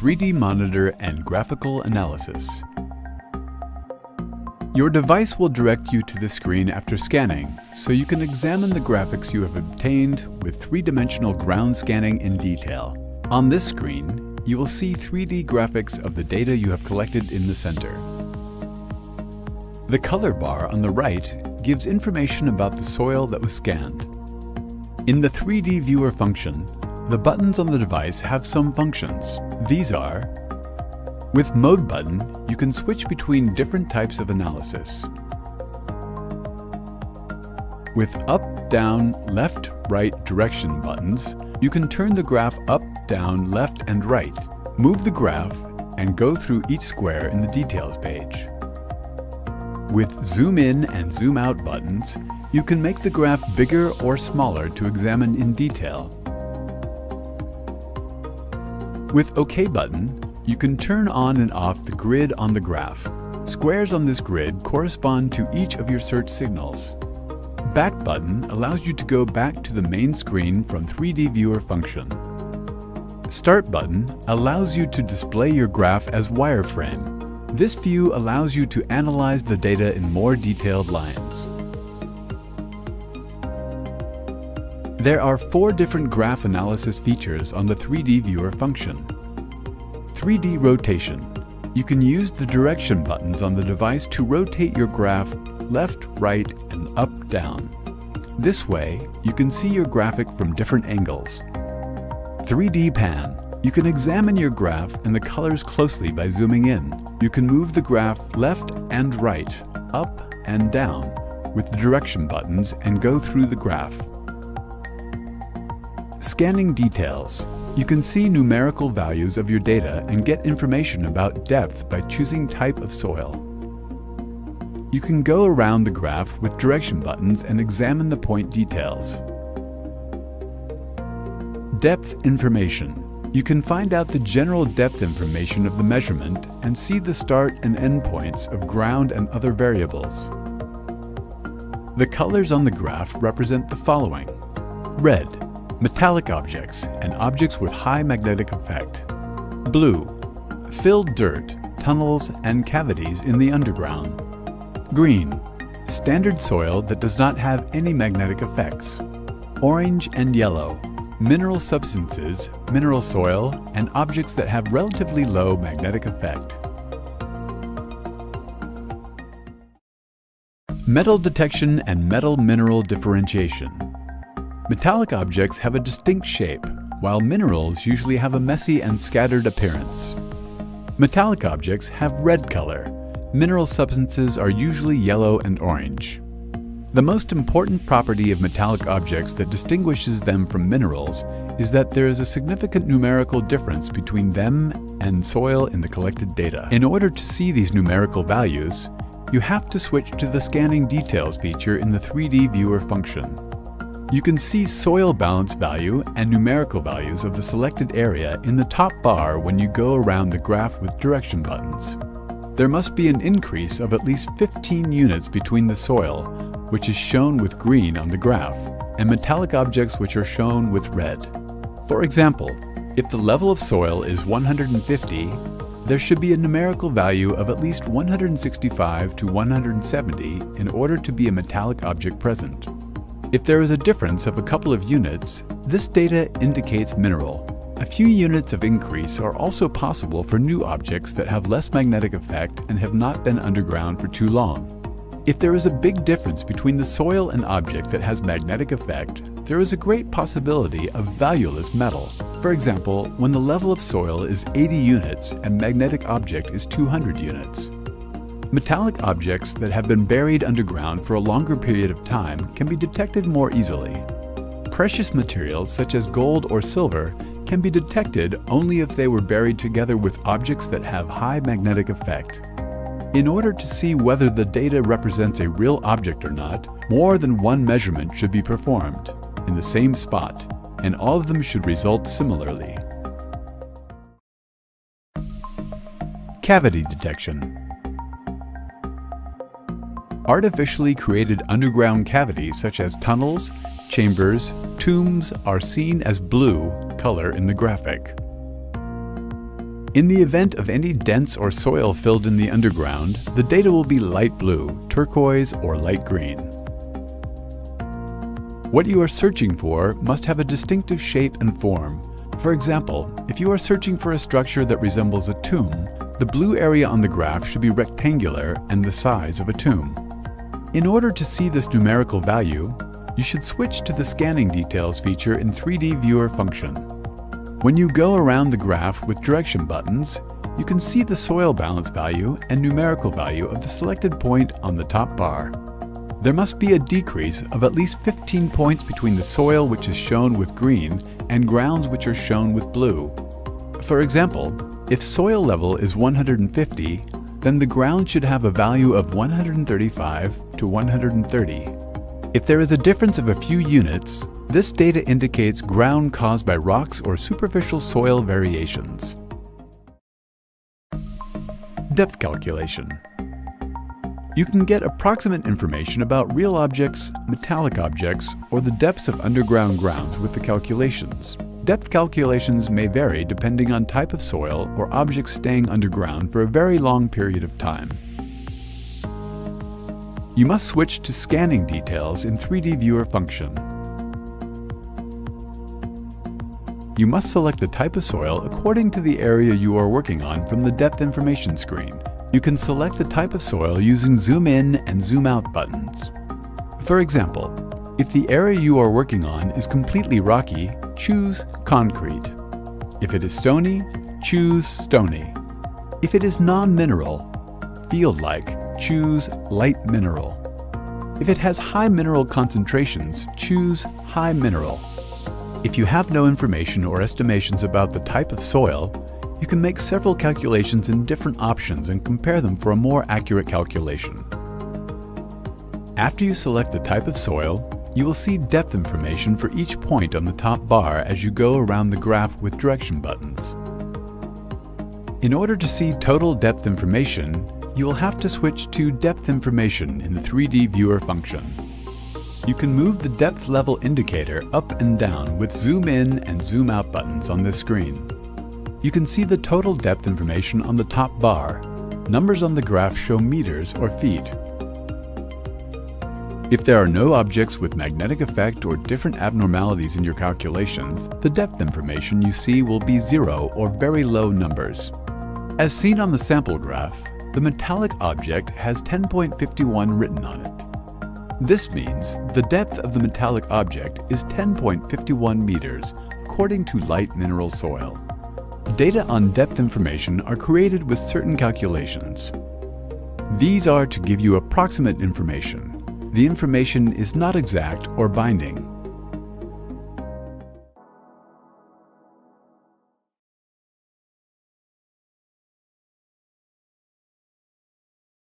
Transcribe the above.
3D monitor and graphical analysis. Your device will direct you to the screen after scanning, so you can examine the graphics you have obtained with three-dimensional ground scanning in detail. On this screen, you will see 3D graphics of the data you have collected in the center. The color bar on the right gives information about the soil that was scanned. In the 3D viewer function, the buttons on the device have some functions. These are: with Mode button, you can switch between different types of analysis. With Up, Down, Left, Right direction buttons, you can turn the graph up, down, left, and right, move the graph, and go through each square in the Details page. With Zoom In and Zoom Out buttons, you can make the graph bigger or smaller to examine in detail. With OK button, you can turn on and off the grid on the graph. Squares on this grid correspond to each of your search signals. Back button allows you to go back to the main screen from 3D viewer function. Start button allows you to display your graph as wireframe. This view allows you to analyze the data in more detailed lines. There are 4 different graph analysis features on the 3D viewer function. 3D rotation. You can use the direction buttons on the device to rotate your graph left, right, and up, down. This way, you can see your graphic from different angles. 3D pan. You can examine your graph and the colors closely by zooming in. You can move the graph left and right, up and down with the direction buttons and go through the graph. Scanning details. You can see numerical values of your data and get information about depth by choosing type of soil. You can go around the graph with direction buttons and examine the point details. Depth information. You can find out the general depth information of the measurement and see the start and end points of ground and other variables. The colors on the graph represent the following: red, metallic objects and objects with high magnetic effect; blue, filled dirt, tunnels, and cavities in the underground; green, standard soil that does not have any magnetic effects; orange and yellow, mineral substances, mineral soil, and objects that have relatively low magnetic effect. Metal detection and metal-mineral differentiation. Metallic objects have a distinct shape, while minerals usually have a messy and scattered appearance. Metallic objects have red color. Mineral substances are usually yellow and orange. The most important property of metallic objects that distinguishes them from minerals is that there is a significant numerical difference between them and soil in the collected data. In order to see these numerical values, you have to switch to the Scanning Details feature in the 3D viewer function. You can see soil balance value and numerical values of the selected area in the top bar when you go around the graph with direction buttons. There must be an increase of at least 15 units between the soil, which is shown with green on the graph, and metallic objects which are shown with red. For example, if the level of soil is 150, there should be a numerical value of at least 165 to 170 in order to be a metallic object present. If there is a difference of a couple of units, this data indicates mineral. A few units of increase are also possible for new objects that have less magnetic effect and have not been underground for too long. If there is a big difference between the soil and object that has magnetic effect, there is a great possibility of valueless metal. For example, when the level of soil is 80 units and magnetic object is 200 units. Metallic objects that have been buried underground for a longer period of time can be detected more easily. Precious materials such as gold or silver can be detected only if they were buried together with objects that have high magnetic effect. In order to see whether the data represents a real object or not, more than one measurement should be performed in the same spot, and all of them should result similarly. Cavity detection. Artificially created underground cavities such as tunnels, chambers, tombs are seen as blue color in the graphic. In the event of any dents or soil filled in the underground, the data will be light blue, turquoise, or light green. What you are searching for must have a distinctive shape and form. For example, if you are searching for a structure that resembles a tomb, the blue area on the graph should be rectangular and the size of a tomb. In order to see this numerical value, you should switch to the Scanning Details feature in 3D Viewer function. When you go around the graph with direction buttons, you can see the soil balance value and numerical value of the selected point on the top bar. There must be a decrease of at least 15 points between the soil, which is shown with green, and grounds, which are shown with blue. For example, if soil level is 150, then the ground should have a value of 135 to 130. If there is a difference of a few units, this data indicates ground caused by rocks or superficial soil variations. Depth calculation. You can get approximate information about real objects, metallic objects, or the depths of underground grounds with the calculations. Depth calculations may vary depending on type of soil or objects staying underground for a very long period of time. You must switch to Scanning Details in 3D Viewer function. You must select the type of soil according to the area you are working on from the Depth Information screen. You can select the type of soil using Zoom In and Zoom Out buttons. For example, if the area you are working on is completely rocky, choose Concrete. If it is stony, choose Stony. If it is non-mineral, Field-like, choose Light Mineral. If it has high mineral concentrations, choose High Mineral. If you have no information or estimations about the type of soil, you can make several calculations in different options and compare them for a more accurate calculation. After you select the type of soil, you will see depth information for each point on the top bar as you go around the graph with direction buttons. In order to see total depth information, you will have to switch to Depth Information in the 3D Viewer function. You can move the depth level indicator up and down with Zoom In and Zoom Out buttons on this screen. You can see the total depth information on the top bar. Numbers on the graph show meters or feet. If there are no objects with magnetic effect or different abnormalities in your calculations, the depth information you see will be 0 or very low numbers. As seen on the sample graph, the metallic object has 10.51 written on it. This means the depth of the metallic object is 10.51 meters, according to light mineral soil. Data on depth information are created with certain calculations. These are to give you approximate information. The information is not exact or binding.